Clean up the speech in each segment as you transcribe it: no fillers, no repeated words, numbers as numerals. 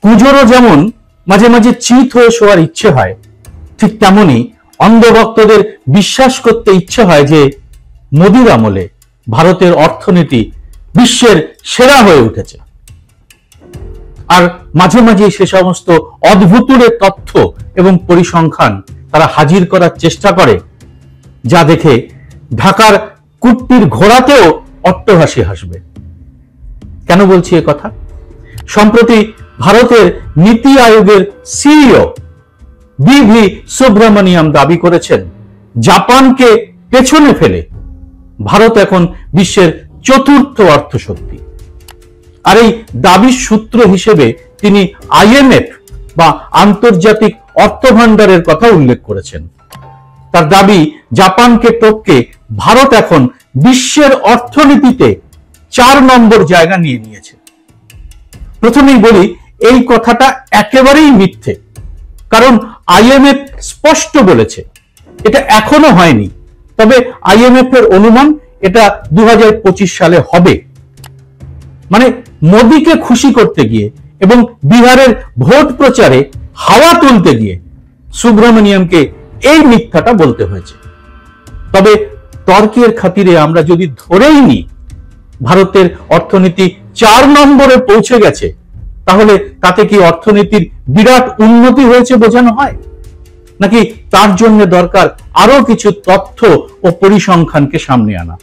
কুজোরও যেমন মাঝে মাঝে চিত হয়ে শোয়ার ইচ্ছে হয়, ঠিক তেমনি অন্ধভক্তদের বিশ্বাস করতে ইচ্ছে হয় যে মোদির আমলে ভারতের অর্থনীতি বিশ্বের সেরা হয়ে উঠেছে। আর মাঝে মাঝে সে সমস্ত অদ্ভুতুড়ে তথ্য এবং পরিসংখ্যান তারা হাজির করার চেষ্টা করে, যা দেখে ঢাকার কুট্টির ঘোড়াতেও অট্টহাসি হাসবে। কেন বলছি এ কথা? সম্প্রতি ভারতের নীতি আয়োগের সিইও বি.ভি. সুব্রমণিয়াম দাবি করেছেন, জাপানকে পেছনে ফেলে ভারত এখন বিশ্বের চতুর্থ অর্থশক্তি। আর এই দাবির সূত্র হিসেবে তিনি আইএমএফ বা আন্তর্জাতিক অর্থভান্ডারের কথা উল্লেখ করেছেন। তার দাবি, জাপানকে টপকে ভারত এখন বিশ্বের অর্থনীতিতে 4 নম্বর জায়গা নিয়ে নিয়েছে। প্রথমেই বলি, এই কথাটা একেবারেই মিথ্যে, কারণ আইএমএফ স্পষ্ট বলেছে এটা এখনো হয়নি, তবে আইএমএফ এর অনুমান এটা 2025 সালে হবে। মানে মোদিকে খুশি করতে গিয়ে এবং বিহারের ভোট প্রচারে হাওয়া তুলতে গিয়ে সুব্রমণিয়ামকে এই মিথ্যাটা বলতে হয়েছে। তবে তর্কের খাতিরে আমরা যদি ধরেই নিই ভারতের অর্থনীতি 4 নম্বরে পৌঁছে গেছে, তাহলে তাতে কি অর্থনীতির বিরাট উন্নতি হয়েছে বোঝানো হয়, নাকি তার জন্য দরকার আরো কিছু তথ্য ও পরিসংখ্যানকে সামনে আনা?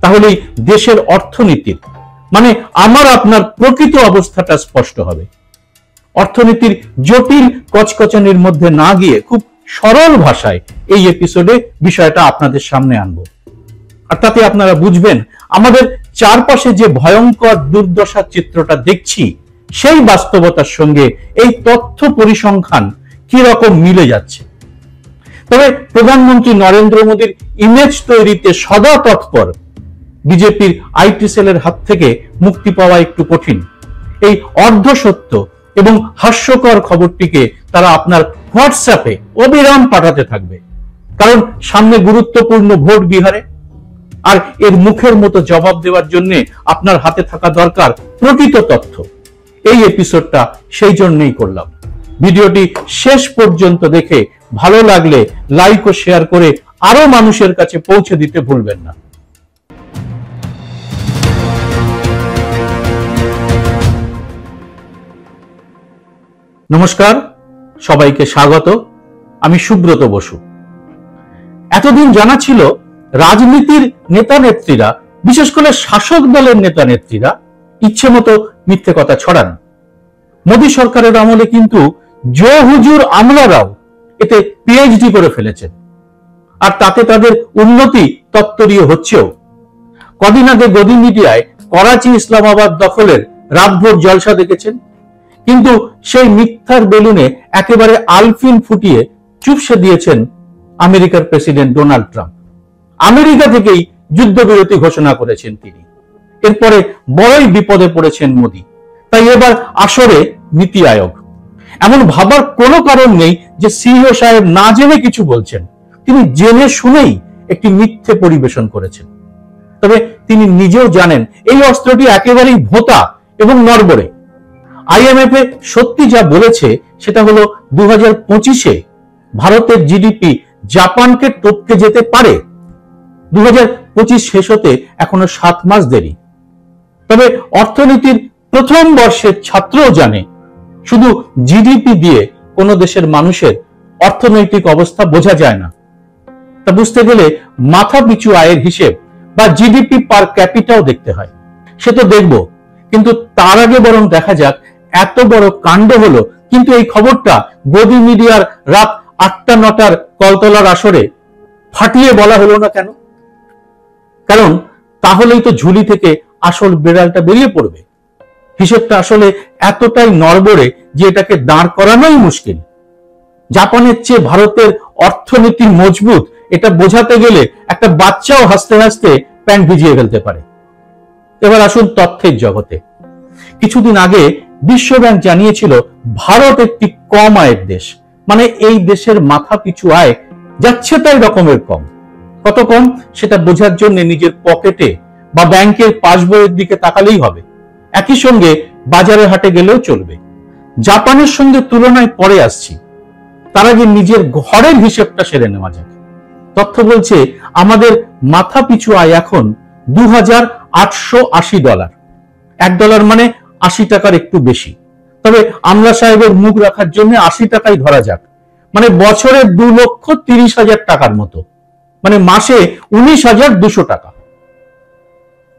তাহলেই দেশের অর্থনীতির মানে আমার আপনার প্রকৃত অবস্থাটা স্পষ্ট হবে। অর্থনীতির জটিল কচকচানির মধ্যে না গিয়ে খুব সরল ভাষায় এই এপিসোডে বিষয়টা আপনাদের সামনে আনবো। আর তাতে আপনারা বুঝবেন আমাদের চারপাশে যে ভয়ঙ্কর দুর্দশার চিত্রটা দেখছি, সেই বাস্তবতার সঙ্গে এই তথ্য পরিসংখ্যান কি রকম মিলে যাচ্ছে। তবে প্রধানমন্ত্রী নরেন্দ্র মোদীর ইমেজ তৈরিতে সদা তৎপর বিজেপির আইটি সেলের হাত থেকে মুক্তি পাওয়া একটু কঠিন। এই অর্ধসত্য এবং হাস্যকর খবরটিকে তারা আপনার হোয়াটসঅ্যাপে অবিরাম পাঠাতে থাকবে, কারণ সামনে গুরুত্বপূর্ণ ভোট বিহারে। আর এর মুখের মতো জবাব দেওয়ার জন্য আপনার হাতে থাকা দরকার প্রকৃত তথ্য। এই এপিসোডটা সেই জন্যই করলাম। ভিডিওটি শেষ পর্যন্ত দেখে ভালো লাগলে লাইক ও শেয়ার করে আরো মানুষের কাছে পৌঁছে দিতে ভুলবেন না। নমস্কার, সবাইকে স্বাগত। আমি সুব্রত বসু। এতদিন জানা ছিল রাজনীতির নেতা নেত্রীরা, বিশেষ করে শাসক দলের নেতা নেত্রীরা ইচ্ছে মতো মিথ্যে কথা ছড়ান। মোদী সরকারের আমলে কিন্তু জো হুজুর আমলারাও এতে পিএইচডি করে ফেলেছেন, আর তাতে তাদের উন্নতি তত্ত্বরীয় হচ্ছেও। কদিন আগে গদি মিডিয়ায় করাচি ইসলামাবাদ দখলের রাতভর জলসা দেখেছেন, কিন্তু সেই মিথ্যার বেলুনে একেবারে আলফিন ফুটিয়ে চুপসে দিয়েছেন আমেরিকার প্রেসিডেন্ট ডোনাল্ড ট্রাম্প। আমেরিকা থেকেই যুদ্ধবিরতি ঘোষণা করেছেন তিনি। এরপরে বড়ই বিপদে পড়েছেন মোদী। তাই এবার আসরে নীতি আয়োগ। এমন ভাবার কোনো কারণ নেই যে সিইও সাহেব না জেনে কিছু বলছেন। তিনি জেনে শুনেই একটি মিথ্যে পরিবেশন করেছেন। তবে তিনি নিজেও জানেন এই অস্ত্রটি একেবারেই ভোঁতা এবং নড়বড়ে। আইএমএফ সত্যি যা বলেছে সেটা হলো 2025-এ ভারতের জিডিপি জাপানকে টপকে যেতে পারে। 2025 শেষ হতে এখনো 7 মাস দেরি। তবে অর্থনীতির প্রথম বর্ষের ছাত্রও জানে শুধু জিডিপি দিয়ে কোনো দেশের মানুষের অর্থনৈতিক অবস্থা বোঝা যায় না। তা বুঝতে গেলে মাথা পিছু আয়ের হিসেব বা জিডিপি পার ক্যাপিটাও দেখতে হয়। সে তো দেখব, কিন্তু তার আগে বরং দেখা যাক এত বড় কাণ্ড হলো, কিন্তু এই খবরটা গদি মিডিয়ার রাত 8টা-9টার কলতলার আসরে ফাটিয়ে বলা হলো না কেন? কারণ তাহলেই তো ঝুলি থেকে আসল বেড়ালটা বেরিয়ে পড়বে। হিসেবটা আসলে এতটাই নড়বড়ে যে এটাকে দাঁড় করানোই মুশকিল। জাপানের চেয়ে ভারতের অর্থনীতি মজবুত, এটা বোঝাতে গেলে একটা বাচ্চাও হাসতে হাসতে প্যান্ট ভিজিয়ে ফেলতে পারে। এবার আসুন তথ্যের জগতে। কিছুদিন আগে বিশ্বব্যাংক জানিয়েছিল ভারত একটি কম আয়ের দেশ, মানে এই দেশের মাথা পিছু আয় যাচ্ছে তাই রকমের কম। কত কম সেটা বোঝার জন্য নিজের পকেটে বা ব্যাংকের পাসবইয়ের দিকে তাকালেই হবে। একই সঙ্গে বাজারে হাটে গেলেও চলবে। জাপানের সঙ্গে তুলনায় পরে আসছি, তার আগে নিজের ঘরের হিসেবটা সেরে নেওয়া যাক। তথ্য বলছে আমাদের মাথা পিছু আয় এখন $2,880। $1 মানে 80 টাকার একটু বেশি। তবে আমলা সাহেবের মুখ রাখার জন্য 80 টাকাই ধরা যাক, মানে বছরে 2,30,000 টাকার মতো, মানে মাসে 19,200 টাকা।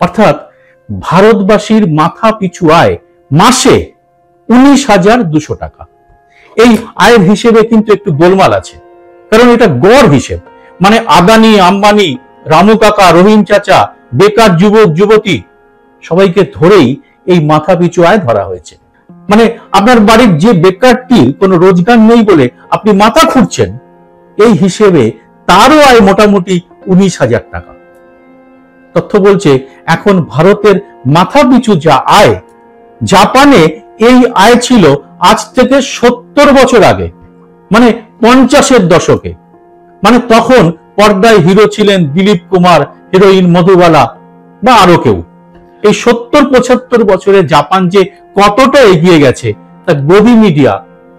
অর্থাৎ ভারতবাসীর মাথা পিছু আয় মাসে 19,200 টাকা। এই আয়ের হিসেবে কিন্তু একটু গোলমাল আছে, কারণ এটা গড় হিসেব, মানে আদানি, আম্বানি, রামু কাকা, রহিম চাচা, বেকার যুবক যুবতী সবাইকে ধরেই এই মাথা পিছু আয় ধরা হয়েছে। মানে আপনার বাড়ির যে বেকারটির কোনো রোজগার নেই বলে আপনি মাথা খুঁড়ছেন, এই হিসেবে তারও আয় মোটামুটি 19,000 টাকা। তথ্য বলছে এখন ভারতের মাথা পিছু যা আয়, জাপানে এই আয় ছিল আজ থেকে 70 বছর আগে, মানে 50-এর দশকে। মানে তখন পর্দায় হিরো ছিলেন দিলীপ কুমার, হিরোইন মধুবালা বা আরো কেউ। এই 70-75 বছরে জাপান যে কতটা এগিয়ে গেছে তা গদি মিডিয়া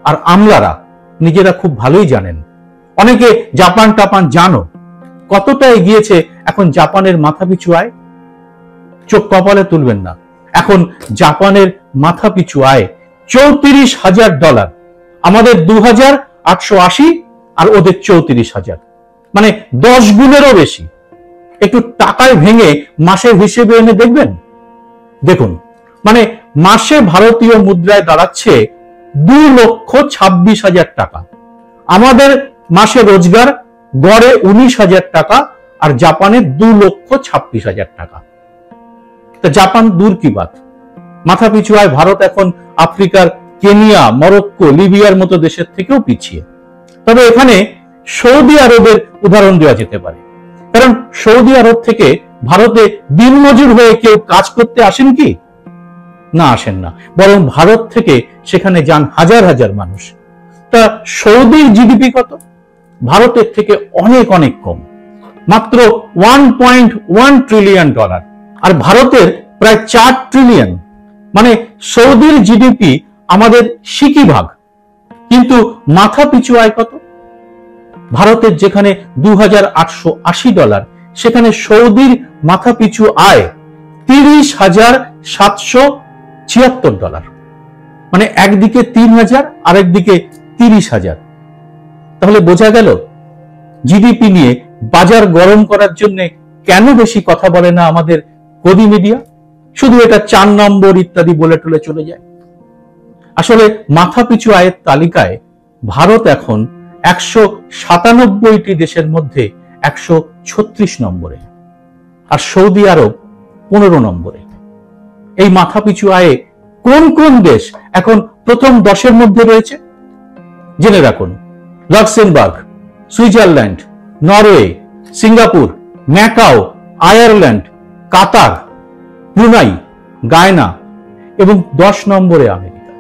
আর আমলারা নিজেরা খুব ভালোই জানেন। অনেকে জাপান টাপান জানো, কতটা এগিয়েছে এখন জাপানের মাথা পিছু আয়? চোখ কপালে তুলবেন না, এখন জাপানের মাথা পিছু আয় $34,000। আমাদের 2,880 আর ওদের 34,000, মানে 10 গুণেরও বেশি। একটু টাকায় ভেঙে মাসের হিসেবে এনে দেখবেন। দেখুন, মানে মাসে ভারতীয় মুদ্রায় দাঁড়াচ্ছে 2,26,000 টাকা। আমাদের মাসে রোজগার গড়ে 19,000 টাকা, আর জাপানের 2,26,000 টাকা। তা জাপান দূর কি বাত, মাথা পিছু আয় ভারত এখন আফ্রিকার কেনিয়া, মরক্কো, লিবিয়ার মতো দেশের থেকেও পিছিয়ে। তবে এখানে সৌদি আরবের উদাহরণ দেওয়া যেতে পারে, কারণ সৌদি আরব থেকে ভারতে দিনমজুর হয়ে কেউ কাজ করতে আসেন কি? না, আসেন না, বরং ভারত থেকে সেখানে যান হাজার হাজার মানুষ। তা সৌদির জিডিপি কত? ভারতের থেকে অনেক অনেক কম, মাত্র $1.1 ট্রিলিয়ন, আর ভারতের প্রায় 4 ট্রিলিয়ন। মানে সৌদির জিডিপি আমাদের সিকি ভাগ, কিন্তু মাথা পিছু আয় কত? ভারতের যেখানে $2,880, সেখানে সৌদির মাথা পিছু আয় $30,776। মানে একদিকে 3,000 আর একদিকে 30,000। তাহলে বোঝা গেল জিডিপি নিয়ে বাজার গরম করার জন্য কেন বেশি কথা বলে না আমাদের গদি মিডিয়া, শুধু এটা 4 নম্বর ইত্যাদি বলে টলে চলে যায়। আসলে মাথা পিছু আয়ের তালিকায় ভারত এখন 197টি দেশের মধ্যে 136 নম্বরে, আর সৌদি আরব 15 নম্বরে। এই মাথা পিছু আয়ে কোন কোন দেশ এখন প্রথম 10-এর মধ্যে রয়েছে জেনে রাখুন: Luxembourg, Switzerland, Norway, Singapore, Macau, Ireland, Qatar, Brunei, Guyana এবং 10 নম্বরে আমেরিকা।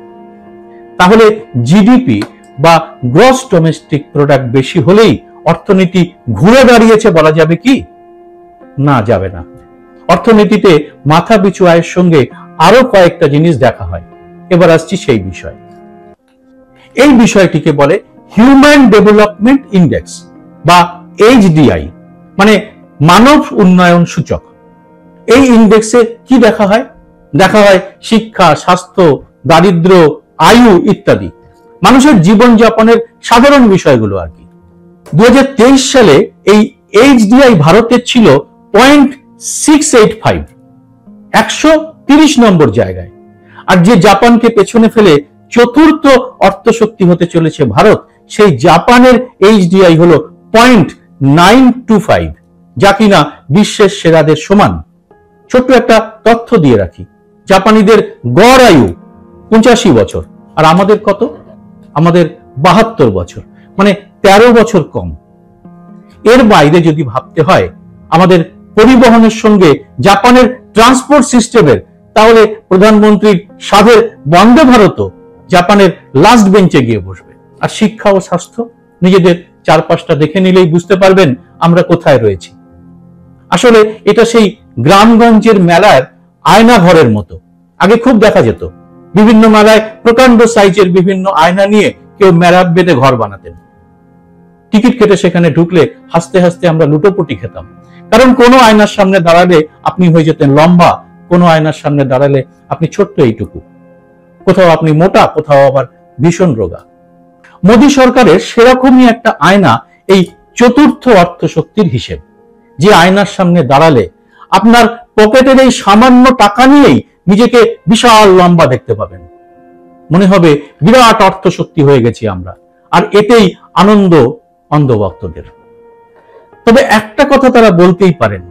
তাহলে জিডিপি বা গ্রস ডোমেস্টিক প্রোডাক্ট বেশি হলেই অর্থনীতি ঘুরে দাঁড়িয়েছে বলা যাবে কি? না, যাবে না। অর্থনীতিতে মাথা পিছু আয়ের সঙ্গে আরো কয়েকটা জিনিস দেখা হয়। এবার আসছি সেই বিষয়। এই বিষয়টিকে বলে হিউম্যান ডেভেলপমেন্ট ইন্ডেক্স বা HDI, মানে মানব উন্নয়ন সূচক। এই ইন্ডেক্সে কি দেখা হয়? দেখা হয় শিক্ষা, স্বাস্থ্য, দারিদ্র্য, আয়ু ইত্যাদি, মানুষের জীবনযাপনের সাধারণ বিষয়গুলো আর কি। 2023 সালে এই HDI ভারতের ছিল 0.685, 130 নম্বর জায়গায়। আর যে জাপানকে পেছনে ফেলে চতুর্থ অর্থশক্তি হতে চলেছে ভারত, সেই জাপানের HDI হলো 0.925, যা কিনা বিশ্বের সেরাদের সমান। ছোট্ট একটা তথ্য দিয়ে রাখি, জাপানিদের গড় আয়ু 85 বছর, আর আমাদের কত? আমাদের 72 বছর, মানে 13 বছর কম। এর বাইরে যদি ভাবতে হয় আমাদের পরিবহনের সঙ্গে জাপানের ট্রান্সপোর্ট সিস্টেমের, তাহলে প্রধানমন্ত্রীর সাধের বন্দে ভারত জাপানের লাস্ট বেঞ্চে গিয়ে বসবে। আর শিক্ষা ও স্বাস্থ্য, নিজেদের চারপাশটা দেখে নিলেই বুঝতে পারবেন আমরা কোথায় রয়েছি। আসলে এটা সেই গ্রামগঞ্জের মেলার আয়না ঘরের মতো। আগে খুব দেখা যেত, বিভিন্ন মেলায় প্রকাণ্ড সাইজের বিভিন্ন আয়না নিয়ে কেউ মেরাব বেঁধে ঘর বানাতেন। টিকিট কেটে সেখানে ঢুকলে হাসতে হাসতে আমরা লুটোপুটি খেতাম, কারণ কোনো আয়নার সামনে দাঁড়ালে আপনি হয়ে যেতেন লম্বা, কোনো আয়নার সামনে দাঁড়ালে আপনি ছোট্ট এইটুকু, কোথাও আপনি মোটা, কোথাও আবার ভীষণ রোগা। মোদী সরকারের সেরকমই একটা আয়না এই চতুর্থ অর্থশক্তির হিসেব, যে আয়নার সামনে দাঁড়ালে আপনার পকেটের এই সামান্য টাকা নিয়েই নিজেকে বিশাল লম্বা দেখতে পাবেন, মনে হবে বিরাট অর্থশক্তি হয়ে গেছি আমরা, আর এতেই আনন্দ অন্ধভক্তদের। তবে একটা কথা তারা বলতেই পারেন,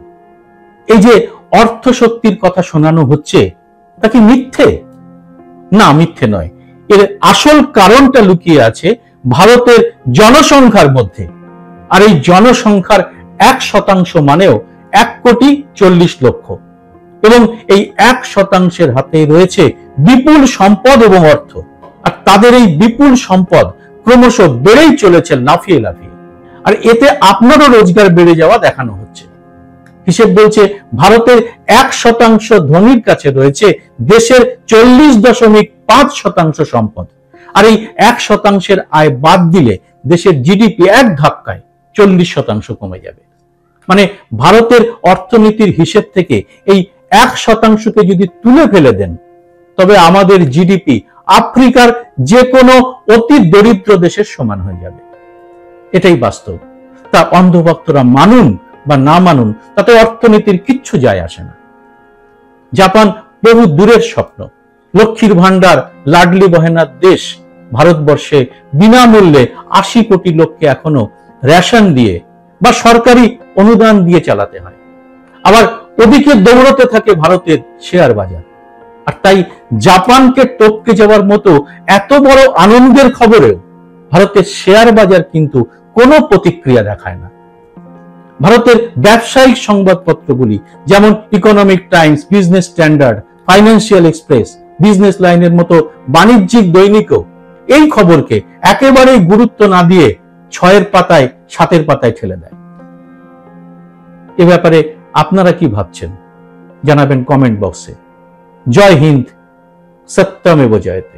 এই যে অর্থশক্তির কথা শোনানো হচ্ছে তা কি মিথ্যে? না, মিথ্যে নয়। এর আসল কারণটা লুকিয়ে আছে ভারতের জনসংখ্যার মধ্যে, আর এই জনসংখ্যার 1% মানেও 1,40,00,000,000, এবং এই 1%-এর হাতে রয়েছে বিপুল সম্পদ এবং অর্থ, আর তাদের এই বিপুল সম্পদ ক্রমশ বেড়েই চলেছে লাফিয়ে লাফিয়ে, আর এতে আপনারও রোজগার বেড়ে যাওয়া দেখানো হচ্ছে। হিসেব বলছে ভারতের 1% ধনীর কাছে রয়েছে দেশের 40.5% সম্পদ, আর এই 1%-এর আয় বাদ দিলে দেশের জিডিপি এক ধাক্কায় 40% কমে যাবে। মানে ভারতের অর্থনীতির হিসেব থেকে এই 1%কে যদি তুলে ফেলে দেন, তবে আমাদের জিডিপি আফ্রিকার যে কোনো অতি দরিদ্র দেশের সমান হয়ে যাবে। এটাই বাস্তব। তা অন্ধভক্তরা মানুন বা না মানুন তাতে অর্থনীতির কিচ্ছু যায় আসে না। জাপান বহু দূরের স্বপ্ন, লক্ষ্মীর ভান্ডার, লাডলি বহেনার দেশ ভারতবর্ষে বিনামূল্যে 80 কোটি লোককে এখনো রেশন দিয়ে বা সরকারি অনুদান দিয়ে চালাতে হয়। আবার ওদিকে দৌড়তে থাকে ভারতের শেয়ার বাজার, আর তাই জাপানকে টপকে যাওয়ার মতো এত বড় আনন্দের খবরেও ভারতের শেয়ার বাজার কিন্তু কোনো প্রতিক্রিয়া দেখায় না। ভারতের ব্যবসায়িক সংবাদপত্রগুলি যেমন economic Times, business standard, financial express, business লাইনের মতো বাণিজ্যিক দৈনিকও এই খবরকে একেবারেই গুরুত্ব না দিয়ে 6-এর পাতায় 7-এর পাতায় ঠেলে দেয়। এ ব্যাপারে আপনারা কি ভাবছেন জানাবেন কমেন্ট বক্সে। জয় হিন্দ, সত্যমেব জয়তে।